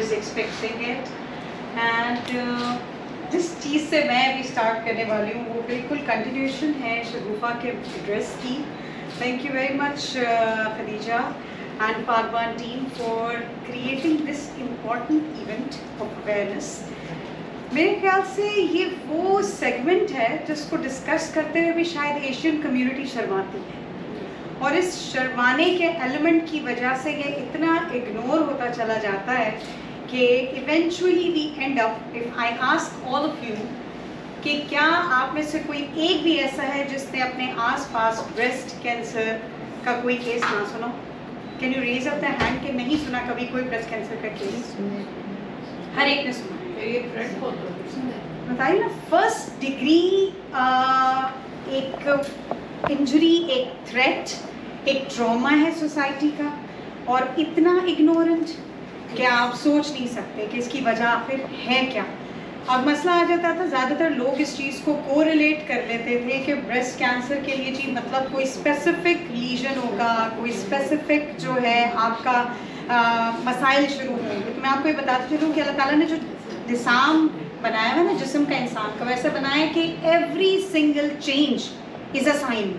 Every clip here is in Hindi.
is expecting it. And जिस चीज़ से मैं भी स्टार्ट करने वाली हूँ वो बिल्कुल कंटिन्यूशन है शगुफा के एड्रेस की. Thank you very much Khadija and Pagban team for creating this important event of awareness. मेरे ख्याल से ये वो सेगमेंट है जिसको डिस्कस करते हुए भी शायद एशियन कम्युनिटी शर्माती है, और इस शर्माने के एलिमेंट की वजह से ये इतना इग्नोर होता चला जाता है कि eventually we end up, if I ask all of you कि क्या आप में से कोई एक भी ऐसा है जिसने अपने आसपास ब्रेस्ट कैंसर का कोई केस ना सुना? Can you raise up the hand कि नहीं सुना कभी कोई ब्रेस्ट कैंसर का केस? हर एक ने सुना. बताइए ना, फर्स्ट डिग्री एक इंजरी, एक थ्रेट, एक ट्रॉमा है सोसाइटी का, और इतना इग्नोरेंट कि आप सोच नहीं सकते कि इसकी वजह आखिर है क्या. अब मसला आ जाता था, ज़्यादातर लोग इस चीज़ को कोरिलेट कर लेते थे कि ब्रेस्ट कैंसर के लिए जी मतलब कोई स्पेसिफिक लीजन होगा, कोई स्पेसिफिक जो है आपका मसाइल शुरू होंगे. तो मैं आपको ये बताती चलूँ कि अल्लाह ताला ने जो निज़ाम बनाया है ना जिस्म का, इंसान का, वैसे बनाया है कि every single change is a sign.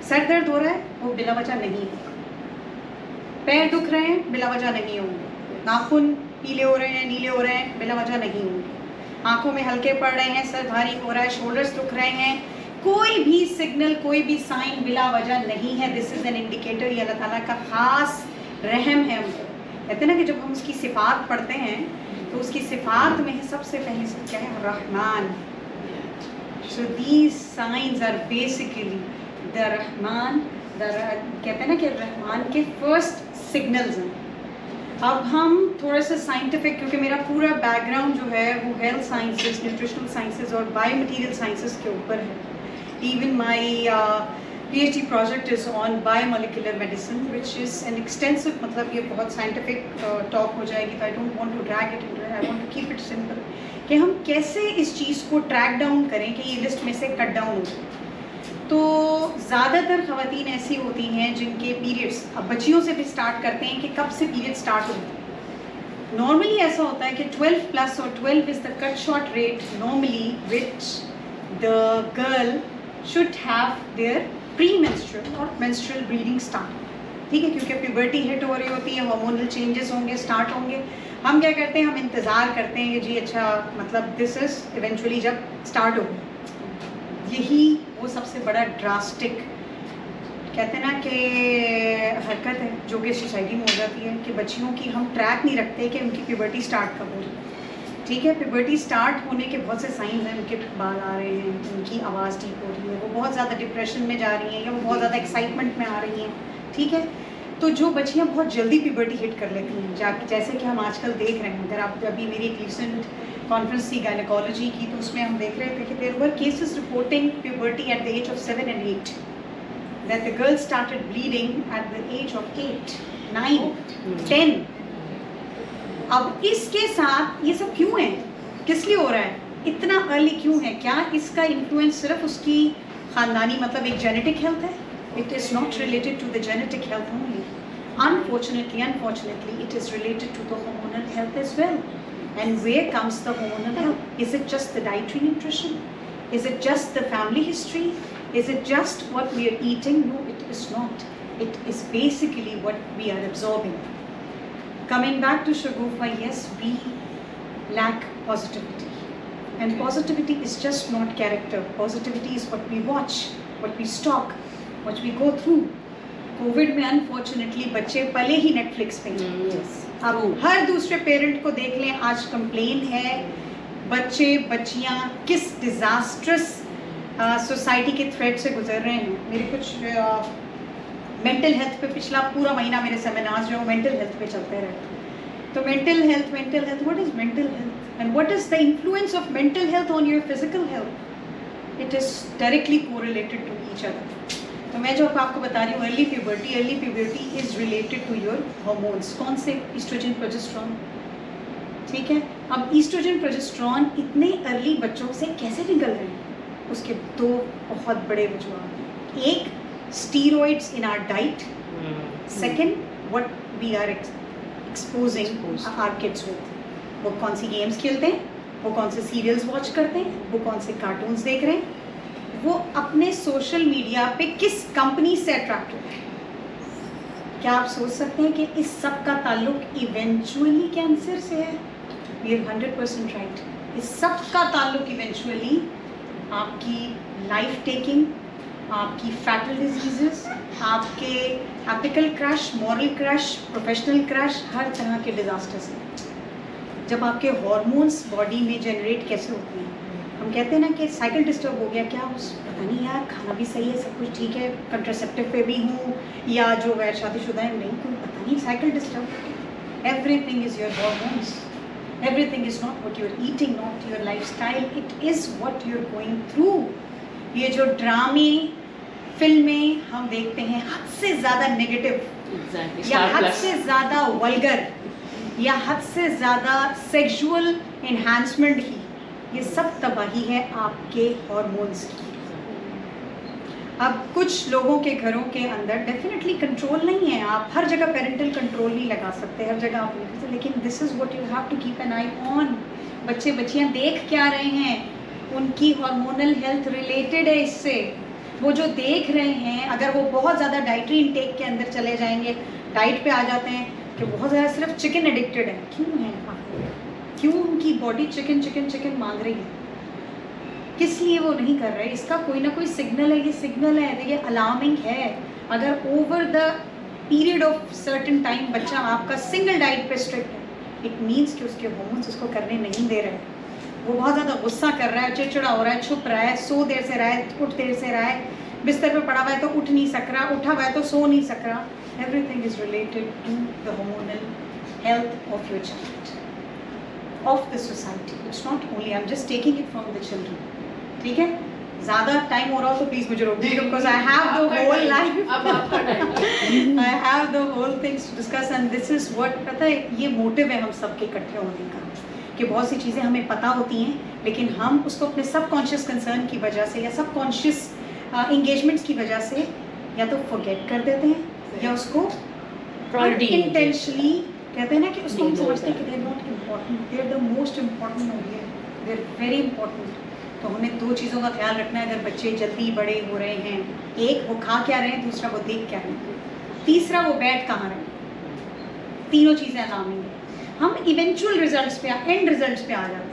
सर दर्द हो रहा है वो बिला वजह नहीं है, पैर दुख रहे हैं बिला वजह नहीं होंगे, नाखून पीले हो रहे हैं, नीले हो रहे हैं, बिला वजह नहीं होंगे, आंखों में हल्के पड़ रहे हैं, सर भारी हो रहा है, शोल्डर्स दुख रहे हैं, कोई भी सिग्नल, कोई भी साइन बिला वजह नहीं है. This is an indicator. ये अल्लाह ताला का ख़ास रहम है हमको. कहते हैं ना कि जब हम उसकी सिफ़ात पढ़ते हैं तो उसकी सिफ़ात में सबसे पहले से क्या है? रहमान. So these signs are basically the रहमान. कहते हैं ना कि रहमान के फर्स्ट सिग्नल्स हैं. अब हम थोड़ा सा साइंटिफिक, क्योंकि मेरा पूरा बैकग्राउंड जो है वो हेल्थ साइंसेस, न्यूट्रिशनल साइंसेस और बायोमटीरियल साइंसेस के ऊपर है. Even my PhD project is on biomolecular medicine, which is an extensive, मतलब ये बहुत साइंटिफिक टॉक हो जाएगी, तो I don't want to drag it into, I want to keep it simple कि हम कैसे इस चीज़ को ट्रैक डाउन करें कि ये लिस्ट में से कट डाउन हो. तो ज़्यादातर ख़वातीन ऐसी होती हैं जिनके पीरियड्स, अब बच्चियों से भी स्टार्ट करते हैं कि कब से पीरियड स्टार्ट होते हैं. नॉर्मली ऐसा होता है कि 12 प्लस, और 12 is the cut short rate normally which the girl should have their pre-menstrual और मेंस्ट्रुअल ब्लीडिंग स्टार्ट. ठीक है, क्योंकि प्यूबर्टी हिट हो रही होती है, हार्मोनल चेंजेस होंगे, स्टार्ट होंगे. हम क्या करते हैं, हम इंतज़ार करते हैं कि जी अच्छा मतलब दिस इज़ इवेंचुअली जब स्टार्ट हो. यही वो सबसे बड़ा ड्रास्टिक कहते हैं ना कि हरकत है जो कि सोसाइटी में हो जाती है कि बच्चियों की हम ट्रैक नहीं रखते कि उनकी प्यूबर्टी स्टार्ट कब हो रही है. ठीक है, प्यूबर्टी स्टार्ट होने के बहुत से साइंस हैं. उनके बाल आ रहे हैं, उनकी आवाज़ ठीक हो रही है, वो बहुत ज़्यादा डिप्रेशन में जा रही हैं, या वो बहुत ज़्यादा एक्साइटमेंट में आ रही हैं. ठीक है, तो जो बच्चियाँ बहुत जल्दी प्यूबर्टी हिट कर लेती हैं, जैसे कि हम आजकल देख रहे हैं. अगर आप अभी मेरी एक रिसेंट कॉन्फ्रेंस थी गायनेकोलॉजी की, तो उसमें हम देख रहे थे कि there were cases reporting puberty at the age of 7 and 8, that the girl started bleeding at the age of 8, 9, 10. अब इसके साथ ये सब क्यों है, किस लिए हो रहा है, इतना अर्ली क्यों है? क्या इसका इन्फ्लुएंस सिर्फ उसकी ख़ानदानी मतलब एक जेनेटिक हेल्थ है? It is not related to the genetic health only. Unfortunately, it is related to the hormonal health as well. And where comes the hormonal health? Is it just the dietary nutrition? Is it just the family history? Is it just what we are eating? No, it is not. It is basically what we are absorbing. Coming back to Shagufa, yes, we lack positivity. And positivity is just not character. Positivity is what we watch, what we stalk, what we go through. Covid में अनफॉर्चुनेटली बच्चे पले ही नेटफ्लिक्स पे हैं. अब हर दूसरे पेरेंट को देख लें, आज कंप्लेन है बच्चे बच्चियां किस डिज़ास्ट्रस सोसाइटी के थ्रेट से गुजर रहे हैं. मेरे कुछ मेंटल हेल्थ पे पिछला पूरा महीना मेरे सेमिनार्स जो मेंटल हेल्थ पे चलते रहे. तो mental health, what is mental health and what is the influence of mental health on your physical health? It is directly correlated to each other. तो मैं जो आपको बता रही हूँ, early puberty is related to your hormones. कौन से? Oestrogen, progesterone. ठीक है, अब ईस्ट्रोजन प्रोजेस्टेरॉन इतने अर्ली बच्चों से कैसे निकल रहे हैं? उसके दो बहुत बड़े वजूहत हैं. एक, steroids in our diet. Second, what we are exposing our kids with. वो कौन सी गेम्स खेलते हैं, वो कौन से सीरियल्स वॉच करते हैं, वो कौन से कार्टून्स देख रहे हैं, वो अपने सोशल मीडिया पे किस कंपनी से अट्रैक्ट होते हैं। क्या आप सोच सकते हैं कि इस सब का ताल्लुक इवेंचुअली कैंसर से है? We are 100% right. इस सब का ताल्लुक इवेंचुअली आपकी लाइफ टेकिंग, आपकी फैटल डिजीजेस, आपके ethical crash, moral crash, professional crash, हर तरह के डिजास्टर से। जब आपके हार्मोन्स बॉडी में जनरेट कैसे होते हैं, हम कहते हैं ना कि साइकिल डिस्टर्ब हो गया, क्या उस पता नहीं यार, खाना भी सही है, सब कुछ ठीक है, कंट्रासेप्टिव पे भी हूँ, या जो गैर शादीशुदा है नहीं, कोई पता नहीं cycle disturb. Everything is your hormones, everything is not what you are eating, not your lifestyle, it is what you are going through. ये जो ड्रामे फिल्में हम देखते हैं हद से ज़्यादा नेगेटिव, या हद से ज़्यादा वल्गर, या हद से ज़्यादा सेक्सुअल एनहांसमेंट की, ये सब तबाही है आपके हार्मोन्स की। अब कुछ लोगों के घरों के अंदर डेफिनेटली कंट्रोल नहीं है, आप हर जगह पेरेंटल कंट्रोल नहीं लगा सकते, हर जगह आप नहीं कर सकते, लेकिन this is what you have to keep an eye on. बच्चे बच्चियाँ देख क्या रहे हैं, उनकी हार्मोनल हेल्थ रिलेटेड है इससे। वो जो देख रहे हैं, अगर वो बहुत ज़्यादा डाइटरी इनटेक के अंदर चले जाएंगे, डाइट पे आ जाते हैं कि बहुत ज़्यादा सिर्फ चिकन एडिक्टेड है, क्यों है, क्यों उनकी बॉडी चिकन चिकन चिकन मांग रही है, किस लिए वो नहीं कर रहे? इसका कोई ना कोई सिग्नल है, ये सिग्नल है, देखिए अलार्मिंग है। अगर over the period of certain time बच्चा आपका सिंगल डाइट पे स्ट्रिक्ट है, इट मीन्स कि उसके हार्मोन्स उसको करने नहीं दे रहे, वो बहुत ज़्यादा गुस्सा कर रहा है, चिड़चिड़ा हो रहा है, छुप रहा है, सो देर से रहा है, उठ देर से रहा है, बिस्तर पे पड़ा हुआ है तो उठ नहीं सक रहा, उठा हुआ है तो सो नहीं सक रहा। Everything is related to the hormonal health of your child, of the society. It's not only, I am just taking it from the children. ठीक है, ज़्यादा टाइम हो रहा हो तो प्लीज़ मुझे रोक दीजिए, because I have the whole life, I have the whole things to discuss, and this is what, पता है ये मोटिव है हम सबके इकट्ठे होने का, कि बहुत सी चीज़ें हमें पता होती हैं, लेकिन हम उसको अपने सबकॉन्शियस कंसर्न की वजह से या सबकॉन्शियस इंगेजमेंट्स की वजह से या तो फॉरगेट कर देते हैं, या उसको इंटेंशनली कहते हैं ना कि उसको हम समझते हैं कि they are not important, they are the most important only, they are very important. तो हमें दो चीज़ों का ख्याल रखना है अगर बच्चे जल्दी बड़े हो रहे हैं, एक वो खा क्या रहे हैं, दूसरा वो देख क्या रहे हैं, तीसरा वो बैठ कहाँ रहे हैं। तीनों चीज़ें अलार्मिंग है। हम इवेंचुअल रिजल्ट्स पे, एंड रिजल्ट्स पे आ जाते हैं।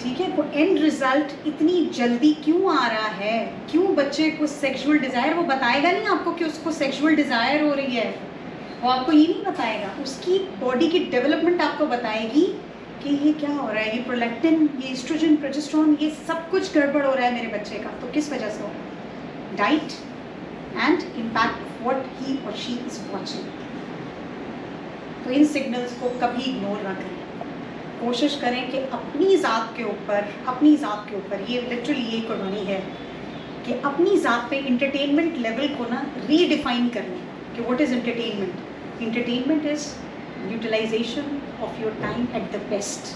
ठीक है, वो एंड रिजल्ट इतनी जल्दी क्यों आ रहा है, क्यों बच्चे को सेक्सुअल डिज़ायर, वो बताएगा नहीं आपको कि उसको सेक्सुअल डिज़ायर हो रही है, वो आपको ये नहीं बताएगा, उसकी बॉडी की डेवलपमेंट आपको बताएगी कि ये क्या हो रहा है, ये प्रोलैक्टिन, ये एस्ट्रोजन, प्रोजेस्टेरोन, ये सब कुछ गड़बड़ हो रहा है मेरे बच्चे का। तो किस वजह से हो? Diet and impact what he और शी इज वॉचिंग। तो इन सिग्नल्स को कभी इग्नोर ना करें, कोशिश करें कि अपनी ज़ात के ऊपर ये लिटरली ये कुर्बानी है कि अपनी ज़ात पे इंटरटेनमेंट लेवल को ना रीडिफाइन कर लें कि what is entertainment. Entertainment is utilization of your time at the best.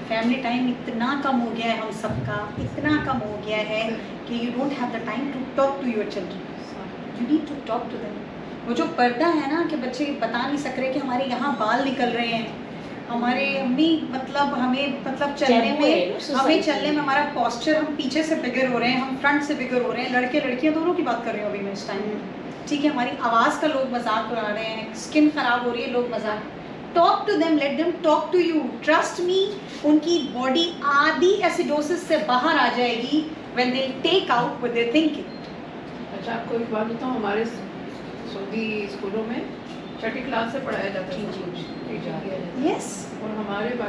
Family time इतना कम हो गया है हम सबका, इतना कम हो गया है कि you don't have the time to talk to your children, you need to talk to them. वो जो पर्दा है ना कि बच्चे बता नहीं सक रहे कि हमारे यहाँ बाल निकल रहे हैं, हमारे अम्मी मतलब चलने में हमारा पोस्चर, हम पीछे से बिगर हो रहे हैं, हम फ्रंट से बिगर हो रहे हैं, लड़के लड़कियाँ दोनों की बात कर रही हूँ अभी मैं इस टाइम में। ठीक है, हमारी आवाज़ का लोग मजाक उड़ा रहे हैं, स्किन ख़राब हो रही है, लोग मजाक। Talk to them, let them talk to you, trust me, उनकी बॉडी आधी एसिडोसिस से बाहर आ जाएगी when they take out what they thinking. अच्छा, आपको एक बात बताऊँ, हमारे सऊदी स्कूलों में छठी क्लास से पढ़ाया जाता है। यस, और हमारे इट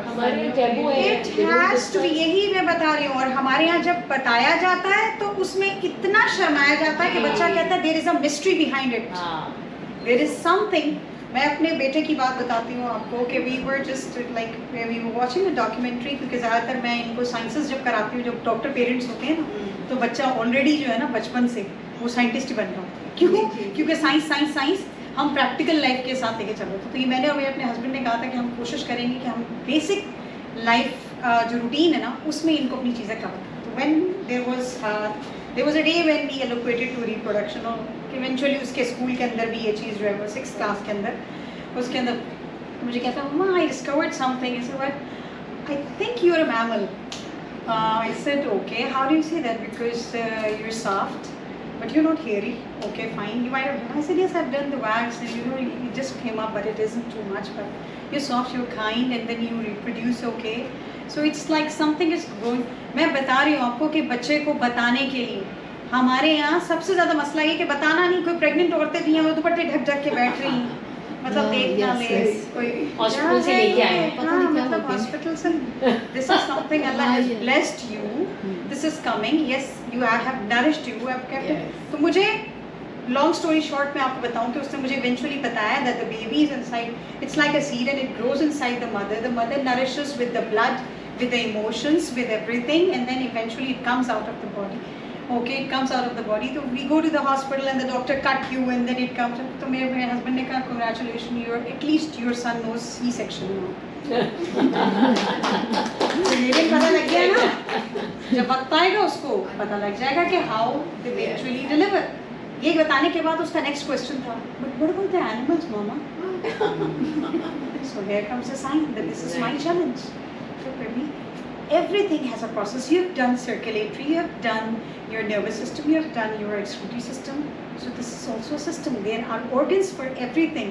हैज टू बी, यही मैं बता रही हूँ। और हमारे यहाँ जब बताया जाता है तो उसमें इतना शर्माया जाता है कि बच्चा कहता है there is a mystery behind it, there is something. मैं अपने बेटे की बात बताती हूँ आपको कि we were just like we were watching a documentary, क्योंकि ज़्यादातर मैं इनको साइंसेस जब कराती हूँ, जब डॉक्टर पेरेंट्स होते हैं ना, तो बच्चा ऑलरेडी जो है ना बचपन से वो साइंटिस्ट बन रहा होता है। क्यों? क्योंकि साइंस हम प्रैक्टिकल लाइफ के साथ लेके चल रहे थे। तो ये मैंने और मेरे अपने हस्बैंड ने कहा था कि हम कोशिश करेंगे कि हम बेसिक लाइफ जो रूटीन है ना उसमें इनको अपनी चीज़ें कवर। तो when there was a day when we allocated to reproduction, और इवेंचुअली उसके स्कूल के अंदर भी ये चीज़ जो है वो 6th क्लास के अंदर उसके अंदर मुझे कहता है mamma I discovered something, I said what, I think you are a mammal. I said okay, how do you say that? Because you're soft but you're not hairy. Okay, fine, you might have. I said yes, I've done the wax and you know it just came up but it isn't too much, but you're soft, you're kind and then you reproduce. Okay, so it's like something is growing. मैं बता रही हूँ आपको कि बच्चे को बताने के लिए हमारे यहाँ सबसे ज़्यादा मसला ये कि बताना नहीं. कोई प्रेग्नेंट औरतें भी हैं वो दुपट्टे ढक ढक के बैठ रही हैं, मतलब देख ना ले कोई हॉस्पिटल से लेके आए हैं, पता नहीं क्या मतलब होता है. हॉस्पिटल से. This is something Allah has blessed you. This is coming. Yes, you have nourished you. have kept it. Yes. तो मुझे long story short मैं आपको बताऊं कि उसने मुझे eventually बताया that the baby is inside. It's like a seed and it grows inside the mother. The mother nourishes with the blood, with the emotions, with everything, and then eventually it comes out of the body. Okay, it comes out of the body. So we go to the hospital and the doctor cut you and then it comes. तो मेरे husband ने कहा congratulations, at least your son knows C-section now. तो ये भी पता लग गया ना, जब वक्त आएगा उसको पता लग जाएगा कि how they actually deliver. ये बताने के बाद उसका next question था, but what about the animals, mama? So here comes a sign that this is my challenge. So for me, everything has a process. You have done circulatory, you have done your nervous system, you have done your excretory system. So this is also a system. There are organs for everything.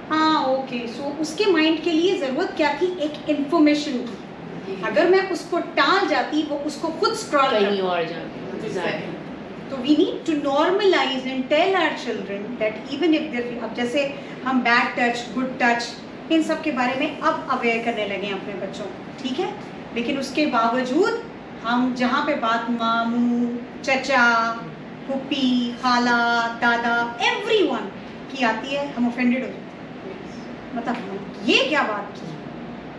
हाँ ओके, सो उसके माइंड के लिए ज़रूरत क्या थी? एक इन्फॉर्मेशन की. अगर मैं उसको टाल जाती वो उसको खुद स्क्रॉल कहीं और जाके. तो we need to normalise and tell our children that even if there, अब जैसे हम बैड टच, गुड टच, इन सब के बारे में अब अवेयर करने लगे हैं अपने बच्चों को, ठीक है. लेकिन उसके बावजूद हम जहाँ पे बात मामू, चचा, फूफी, खाला, दादा, एवरीवन की आती है, हम ऑफेंडेड हो जाते हैं. मतलब ये क्या बात की?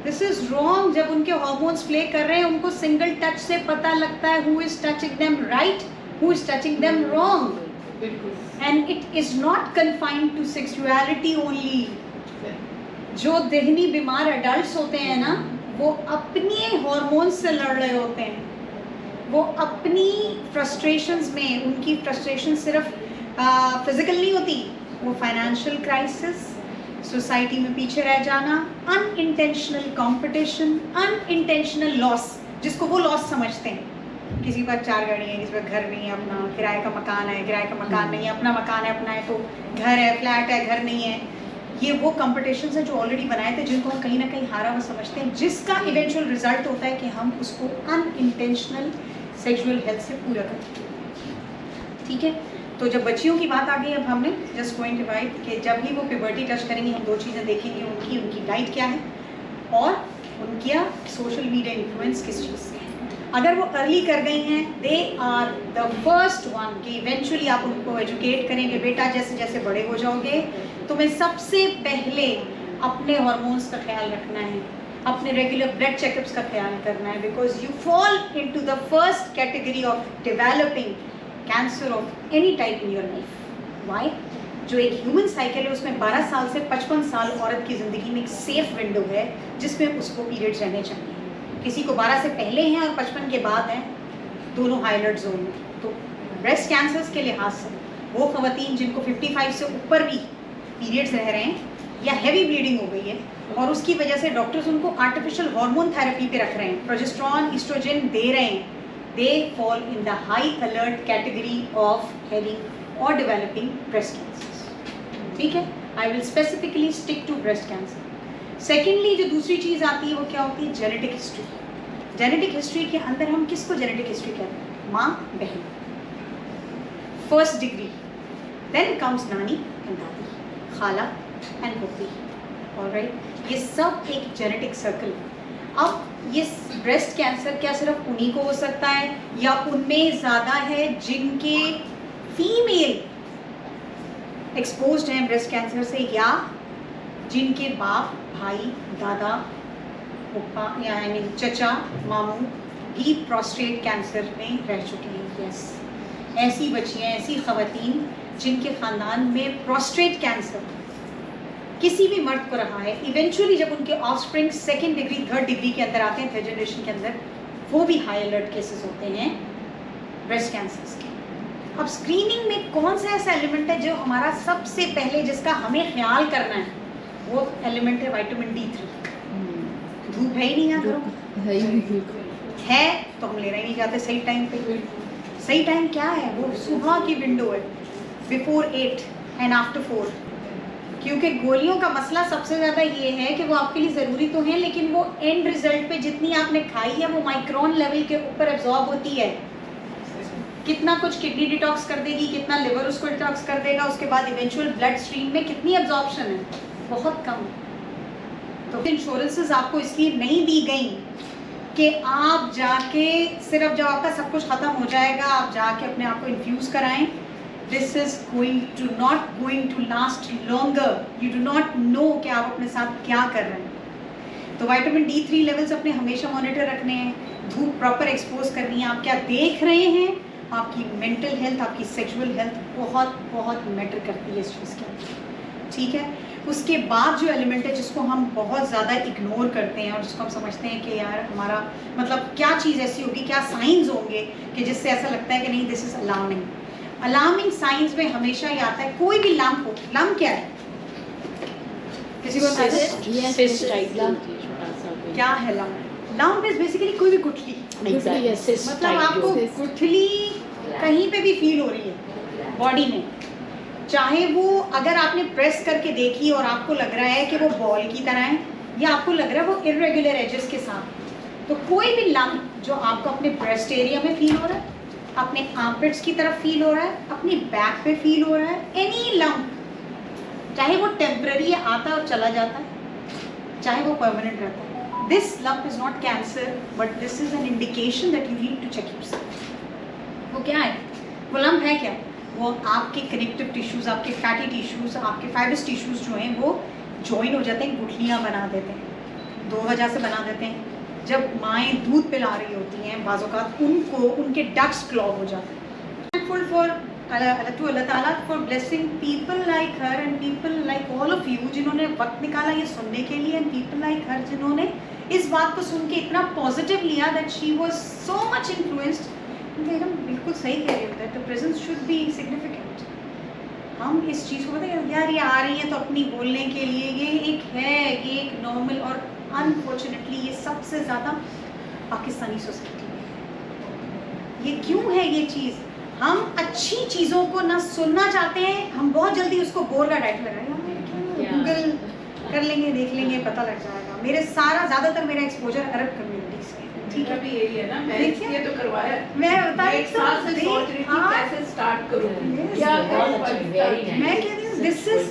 This is wrong. जब उनके हार्मोन्स प्ले कर रहे हैं उनको सिंगल टच से पता लगता है who is touching them right, who is touching them wrong. And it is not confined to sexuality only. जो देहनी बीमार अडल्ट होते हैं ना, वो अपने हार्मोन्स से लड़ रहे होते हैं. वो अपनी फ्रस्ट्रेशंस में, उनकी फ्रस्ट्रेशन सिर्फ फिजिकल नहीं होती, वो फाइनेंशियल क्राइसिस, सोसाइटी में पीछे रह जाना, अनइंटेंशनल कंपटीशन, अनइंटेंशनल लॉस, जिसको वो लॉस समझते हैं. किसी पर 4 गाड़ियाँ हैं, किसी पर घर नहीं है अपना, किराए का मकान है, किराए का मकान नहीं है, अपना मकान है, अपना है, तो घर है, फ्लैट है, घर नहीं है. ये वो कंपटीशन है जो ऑलरेडी बनाए थे, जिनको हम कहीं ना कहीं हारा हुआ समझते हैं, जिसका इवेंचुअल रिजल्ट होता है कि हम उसको अनइंटेंशनल सेक्सुअल हेल्थ से पूरा करते हैं. ठीक है. तो जब बच्चियों की बात आ गई, अब हमने जस्ट गोइंग टू राइट कि जब भी वो प्यूबर्टी टच करेंगी हम 2 चीज़ें देखेंगे, उनकी डाइट क्या है और उनका सोशल मीडिया इन्फ्लुएंस किस चीज़ से है. अगर वो अर्ली कर गई हैं, they are the first one कि इवेंचुअली आप उनको एजुकेट करेंगे, बेटा जैसे जैसे बड़े हो जाओगे तुम्हें सबसे पहले अपने हार्मोन्स का ख्याल रखना है, अपने रेगुलर ब्लड चेकअप्स का ख्याल करना है, because you fall into the first category of developing cancer of any type in your life. Why? जो एक ह्यूमन साइकिल है उसमें 12 साल से 55 साल औरत की ज़िंदगी में एक सेफ विंडो है जिसमें उसको पीरियड्स रहने चाहिए. किसी को 12 से पहले हैं और 55 के बाद हैं, दोनों हाई अलर्ट जोन में. तो ब्रेस्ट कैंसर्स के लिहाज से वो ख़वातीन जिनको 55 से ऊपर भी पीरियड्स रह रहे हैं या हैवी ब्लीडिंग हो गई है और उसकी वजह से डॉक्टर्स उनको आर्टिफिशियल हार्मोन थेरेपी पे रख रहे हैं, प्रोजेस्टेरॉन, ईस्ट्रोजन दे रहे हैं, they fall in the high alert category of having और डेवलपिंग ब्रेस्ट कैंसर्स. ठीक है. I will specifically stick to breast cancer. Secondly जो दूसरी चीज़ आती है वो क्या होती है? Genetic history. जेनेटिक हिस्ट्री के अंदर हम किसको जेनेटिक हिस्ट्री कहते हैं? माँ, बहन, फर्स्ट डिग्री. देन कम्स नानी एंड दादी, खाला एंड फूफी. ऑलराइट, ये सब एक जेनेटिक सर्कल है. अब ये ब्रेस्ट कैंसर क्या सिर्फ उन्हीं को हो सकता है या उनमें ज़्यादा है जिनके फीमेल एक्सपोज्ड हैं ब्रेस्ट कैंसर से, या जिनके बाप, भाई, दादा, पप्पा या आई मीन चचा, मामू भी प्रोस्टेट कैंसर में रह चुके हैं. यस, ऐसी बच्चियाँ, ऐसी ख़वातीन जिनके ख़ानदान में प्रोस्टेट कैंसर किसी भी मर्द को रहा है, इवेंचुअली जब उनके offspring 2nd degree 3rd degree के अंदर आते हैं, 3rd जनरेशन के अंदर, वो भी हाई अलर्ट केसेस होते हैं ब्रेस्ट कैंसर्स के. अब स्क्रीनिंग में कौन सा ऐसा एलिमेंट है जो हमारा सबसे पहले जिसका हमें ख्याल करना है? वो एलिमेंट है विटामिन D3। धूप है ही नहीं यहाँ घरों है तो हम लेना ही नहीं चाहते सही टाइम पे। सही टाइम क्या है? वो सुबह की विंडो है, बिफोर 8 एंड आफ्टर 4। क्योंकि गोलियों का मसला सबसे ज़्यादा ये है कि वो आपके लिए ज़रूरी तो है, लेकिन वो एंड रिजल्ट पे जितनी आपने खाई है वो माइक्रोन लेवल के ऊपर एब्जॉर्ब होती है। कितना कुछ किडनी डिटॉक्स कर देगी, कितना लिवर उसको डिटॉक्स कर देगा, उसके बाद इवेंचुअल ब्लड स्ट्रीम में कितनी एब्जॉर्प्शन है, बहुत कम। तो इंश्योरेंसेस आपको इसलिए नहीं दी गई कि आप जाके सिर्फ जब आपका सब कुछ खत्म हो जाएगा आप जाके अपने आप को इन्फ्यूज कराएं। This is not going to last longer. You do not know कि आप अपने साथ क्या कर रहे हैं। तो विटामिन D3 लेवल्स अपने हमेशा मॉनिटर रखने हैं, धूप प्रॉपर एक्सपोज करनी है, आप क्या देख रहे हैं, आपकी मेंटल हेल्थ, आपकी सेक्सुअल हेल्थ बहुत बहुत मैटर करती है इस चीज़ के। ठीक है, उसके बाद जो एलिमेंट है जिसको हम बहुत ज़्यादा इग्नोर करते हैं और जिसको हम समझते हैं कि यार हमारा मतलब क्या चीज़ ऐसी होगी, क्या साइंस होंगे कि जिससे ऐसा लगता है कि नहीं this is alarming. Alarming science में हमेशा ये आता है, कोई भी लम्प हो। लम्प क्या है? किसी को क्या है लम्प? लम्प इज बेसिकली कोई भी गुठली। मतलब आपको गुठली कहीं पे भी फील हो रही है बॉडी में, चाहे वो अगर आपने प्रेस करके देखी और आपको लग रहा है कि वो बॉल की तरह है या आपको लग रहा है वो इरेगुलर एजेस के साथ, तो कोई भी लम्प जो आपको अपने ब्रेस्ट एरिया में फील हो रहा है, अपने आर्मपिट्स की तरफ फील हो रहा है, अपनी बैक पे फील हो रहा है, एनी लम्प, चाहे वो टेम्पररी है, आता है और चला जाता है, चाहे वो परमानेंट रहता है, this lump is not cancer but this is an indication that you need to check yourself. वो क्या है? वो लम्प है क्या? वो आपके कनेक्टिव टिश्यूज, आपके फैटी टिश्यूज, आपके फाइबरस टिश्यूज जो हैं वो जॉइन हो जाते हैं, गुठलियाँ बना देते हैं। दो वजह से बना देते हैं। जब माएँ दूध पिला रही होती हैं बाज़-औक़ात उनको उनके डक्ट्स क्लॉग हो जाते हैं। थैंकफुल फॉर अल्लाह ताला for blessing people like her and people like all of you जिन्होंने वक्त निकाला ये सुनने के लिए, एंड पीपल लाइक हर जिन्होंने इस बात को सुन के इतना पॉजिटिव लिया that she was so much influenced. हम बिल्कुल सही कह रहे होते हैं, तो प्रेजेंस शुड बी सिग्निफिकेंट। हम इस चीज़ को बताएं यार ये आ रही है तो अपनी बोलने के लिए, ये एक है, ये एक नॉर्मल, और अनफॉर्चुनेटली ये सबसे ज़्यादा पाकिस्तानी सोसाइटी में। ये क्यों है ये चीज़? हम अच्छी चीज़ों को ना सुनना चाहते हैं, हम बहुत जल्दी उसको बोर का टाइटल लगाएंगे, गूगल कर लेंगे, देख लेंगे, पता लग जाएगा। मेरे ज़्यादातर मेरा एक्सपोजर अरब कम्युनिटी से, ठीक है, भी यही है ना। मैं ये तो करवाया, मैं बता रही एक साल से सोच रही थी कैसे स्टार्ट करूं, क्या करूं। मैं कहती हूँ दिस इज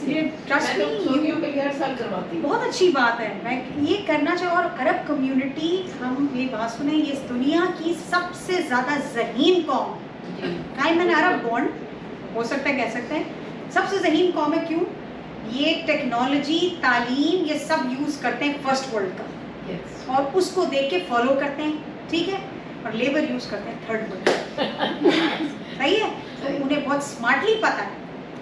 ट्रस्ट मी, सोनियों के लिए हर साल करवाती हूं। बहुत अच्छी बात है, मैं ये करना चाहिए। और अरब कम्युनिटी, हम ये बात सुने, ये इस दुनिया की सबसे ज़्यादा ज़हीन कौम, कायमन अरब बॉन्ड हो सकता है, कह सकते हैं सबसे ज़हीन कौम है। क्यों? ये टेक्नोलॉजी, तालीम, ये सब यूज़ करते हैं फर्स्ट वर्ल्ड का, और उसको देख के फॉलो करते हैं, ठीक है, और लेबर यूज़ करते हैं थर्ड वर्ल्ड। सही है, तो उन्हें बहुत स्मार्टली पता है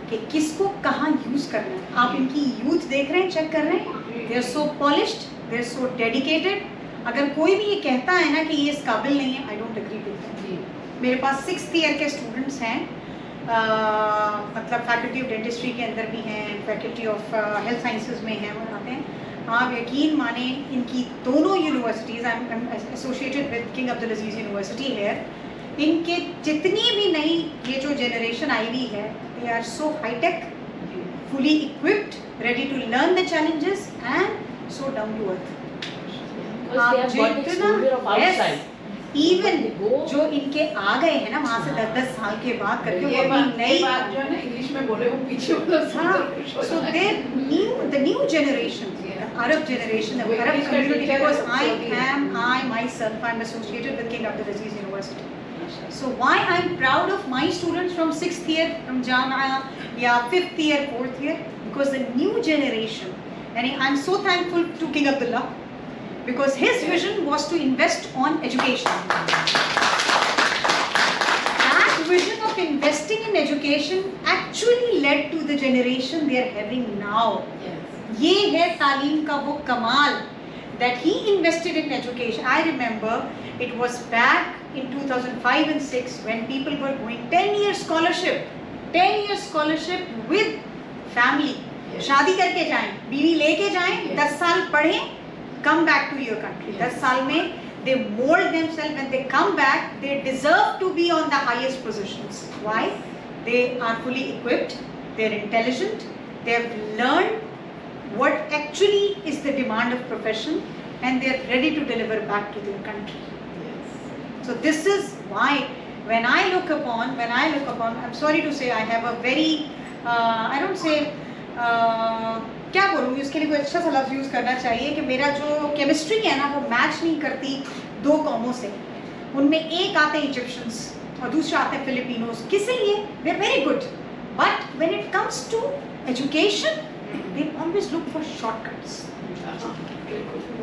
कि किसको कहाँ यूज़ करना है। आप इनकी यूथ देख रहे हैं, चेक कर रहे हैं, they are so polished, they are so dedicated. अगर कोई भी ये कहता है ना कि ये इस काबिल नहीं है, I don't agree with that. मेरे पास 6th ईयर के स्टूडेंट्स हैं, मतलब फैकल्टी ऑफ डेंटिस्ट्री के अंदर भी हैं, फैकल्टी ऑफ हेल्थ साइंसेज में हैं, वो आते हैं। आप यकीन माने इनकी दोनों universities, I am associated with King Abdul Aziz University here, इनके जितनी भी नई ये जो जनरेशन आई हुई है, they are so high-tech, fully equipped, ready to learn the challenges and so down to earth. Even जो इनके आ गए हैं ना वहाँ से 10-10 साल के बाद करके, ये वो नई बात जो है ना इंग्लिश में बोले वो पीछे so the new generation, Arab generation, the Arab community, because I myself am associated with King Abdulaziz University. So why I'm proud of my students from 6th year from Jamia, yeah, 5th year, 4th year, because the new generation, and I'm so thankful to King Abdullah because his vision was to invest on education. That vision of investing in education actually led to the generation they are having now. ये है तालीम का वो कमाल, that he invested in education. I remember it was back in 2005 and 6 when people were going 10-year scholarship with family. शादी करके जाएं, बीवी लेके जाएं, 10 साल पढ़ें, come back to your country. 10 साल में they mold themselves, when they come back they deserve to be on the highest positions. Why? They are fully equipped, they are intelligent, they have learned what actually is the demand of profession, and they are ready to deliver back to their country. So this is why when I look upon, I'm sorry to say, I have a very I don't say क्या बोलूँगी, उसके लिए कोई अच्छा सा लफ्ज़ यूज़ करना चाहिए कि मेरा जो केमिस्ट्री है ना वो मैच नहीं करती दो कौमों से। उनमें एक आते हैं इजिप्शियंस और दूसरा आते हैं फिलिपिनोज। किस लिए? They are very good, but when it comes to education they always look for shortcuts.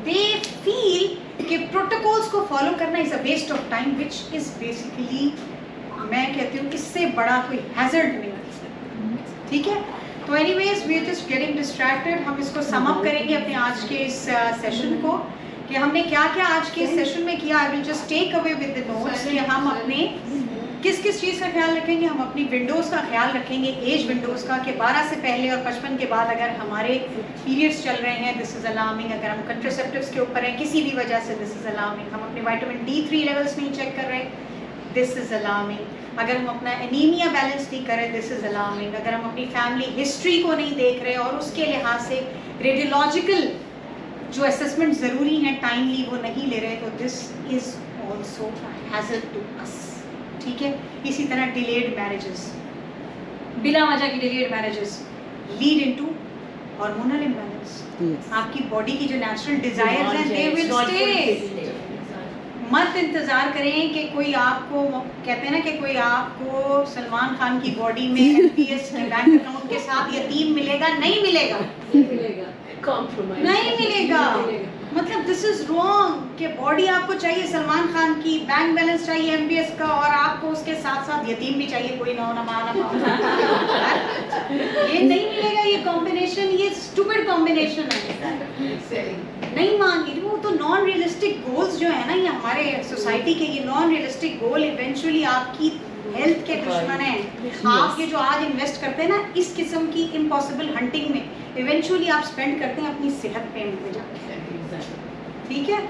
They feel कि प्रोटोकॉल्स को फॉलो करना is a waste of time, which is basically, मैं कहती हूँ इससे बड़ा कोई हैजर्ड नहीं है। ठीक है, तो anyways we are just getting distracted. हम इसको सम अप करेंगे अपने आज के इस सेशन को कि हमने क्या क्या आज के सेशन में किया। I will just take away with the notes कि हम अपने किस किस चीज़ का ख्याल रखेंगे। हम अपनी विंडोज़ का ख्याल रखेंगे, एज विंडोज़ का, कि 12 से पहले और 55 के बाद अगर हमारे पीरियड्स चल रहे हैं, दिस इज़ अलार्मिंग। अगर हम कंट्रासेप्टिव्स के ऊपर हैं किसी भी वजह से, दिस इज़ अलार्मिंग। हम अपने विटामिन D3 लेवल्स नहीं चेक कर रहे, दिस इज़ अलार्मिंग। अगर हम अपना एनीमिया बैलेंस नहीं करें, दिस इज़ अलार्मिंग। अगर हम अपनी फैमिली हिस्ट्री को नहीं देख रहे और उसके लिहाज से रेडियोलॉजिकल जो असेसमेंट ज़रूरी हैं टाइमली वो नहीं ले रहे, तो this is also hazard to us. ठीक है, इसी तरह डिलेड मैरिजेस, बिला वजह की delayed marriages lead into hormonal imbalance. आपकी बॉडी की जो नेचुरल डिज़ायर्स हैं दे विल स्टे। मत इंतज़ार करें कि कोई आपको, कहते हैं ना कि कोई आपको सलमान खान की बॉडी में NPS के बैंक अकाउंट के साथ यतीम मिलेगा, नहीं मिलेगा, नहीं मिलेगा। मतलब दिस इज रॉन्ग कि बॉडी आपको चाहिए सलमान खान की, बैंक बैलेंस चाहिए MPS का, और आपको उसके साथ साथ यतीम भी चाहिए, कोई ना हो ना माना ये नहीं मिलेगा। ये कॉम्बिनेशन, ये स्टूपिड कॉम्बिनेशन है, नहीं मांगी। वो तो नॉन रियलिस्टिक गोल्स जो है ना, ये हमारे सोसाइटी के ये नॉन रियलिस्टिक गोल इवेंचुअली आपकी हेल्थ के दुश्मन हैं। आप ये जो आज इन्वेस्ट करते हैं ना इस किस्म की इम्पॉसिबल हंटिंग में, इवेंचुअली आप स्पेंड करते हैं अपनी सेहत पे जाकर। ठीक है,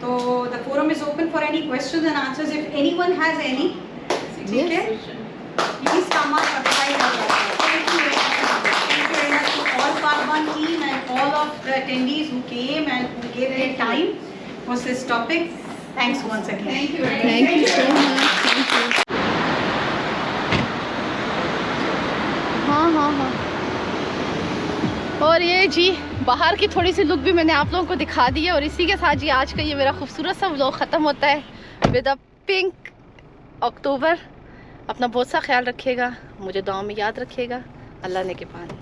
तो the forum is open for any questions and answers if anyone has any. ठीक है, please come up, otherwise thank you very much to all Part 1 team and all of the attendees who came and who gave their time for this topic. Thanks once again. Thank you. Thank you so much. Thank you. हाँ। और ये जी बाहर की थोड़ी सी लुक भी मैंने आप लोगों को दिखा दी है। और इसी के साथ जी आज का ये मेरा खूबसूरत सा व्लॉग ख़त्म होता है विद अ पिंक अक्टूबर। अपना बहुत सा ख्याल रखिएगा, मुझे दुआ में याद रखिएगा। अल्लाह ने के पानी।